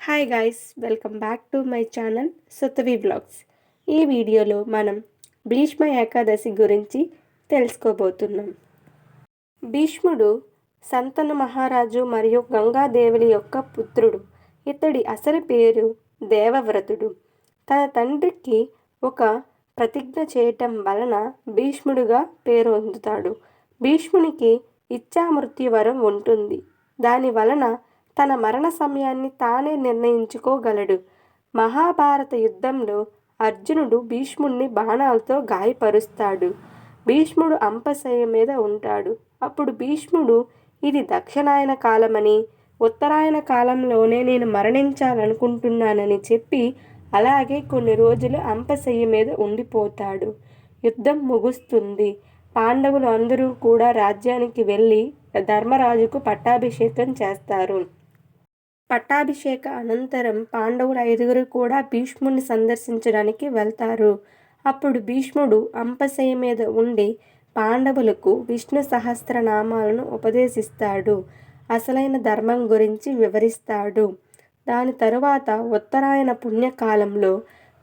Hi guys, welcome back to my channel సుతవి blogs. ఈ వీడియోలో మనం భీష్మ ఏకాదశి గురించి తెలుసుకోబోతున్నాం. భీష్ముడు సంతన మహారాజు మరియు గంగాదేవుని యొక్క పుత్రుడు. ఇతడి అసలు పేరు దేవవ్రతుడు. తన తండ్రికి ఒక ప్రతిజ్ఞ చేయటం వలన భీష్ముడుగా పేరు పొందుతాడు. భీష్మునికి ఇచ్ఛామృత్యు వరం ఉంటుంది. దాని వలన తన మరణ సమయాన్ని తానే నిర్ణయించుకోగలడు. మహాభారత యుద్ధంలో అర్జునుడు భీష్ముడిని బాణాలతో గాయపరుస్తాడు. భీష్ముడు అంపశయ్య మీద ఉంటాడు. అప్పుడు భీష్ముడు ఇది దక్షిణాయన కాలమని, ఉత్తరాయణ కాలంలోనే నేను మరణించాలనుకుంటున్నానని చెప్పి అలాగే కొన్ని రోజులు అంపశయ్య మీద ఉండిపోతాడు. యుద్ధం ముగుస్తుంది. పాండవులు అందరూ కూడా రాజ్యానికి వెళ్ళి ధర్మరాజుకు పట్టాభిషేకం చేస్తారు. పట్టాభిషేక అనంతరం పాండవులు 5 కూడా భీష్ముడిని సందర్శించడానికి వెళ్తారు. అప్పుడు భీష్ముడు అంపశయ్య మీద ఉండి పాండవులకు విష్ణు సహస్రనామాలను ఉపదేశిస్తాడు. అసలైన ధర్మం గురించి వివరిస్తాడు. దాని తరువాత ఉత్తరాయణ పుణ్యకాలంలో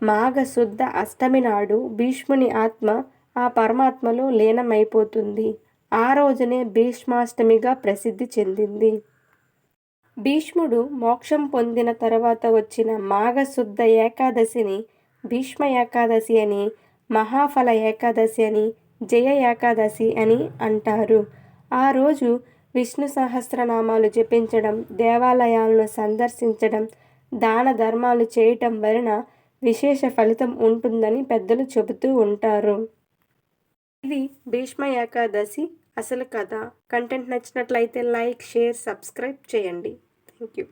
మాఘశుద్ధ అష్టమి నాడు భీష్ముని ఆత్మ ఆ పరమాత్మలో లీనమైపోతుంది. ఆ రోజునే భీష్మాష్టమిగా ప్రసిద్ధి చెందింది. భీష్ముడు మోక్షం పొందిన తర్వాత వచ్చిన మాఘశుద్ధ ఏకాదశిని భీష్మ ఏకాదశి అని, మహాఫల ఏకాదశి అని, జయ ఏకాదశి అని అంటారు. ఆ రోజు విష్ణు సహస్రనామాలు జపించడం, దేవాలయాలను సందర్శించడం, దాన ధర్మాలు చేయటం వలన విశేష ఫలితం ఉంటుందని పెద్దలు చెబుతూ ఉంటారు. ఇది భీష్మ ఏకాదశి అసలు కథ. కంటెంట్ నచ్చినట్లయితే లైక్, షేర్, సబ్స్క్రైబ్ చేయండి. Thank you.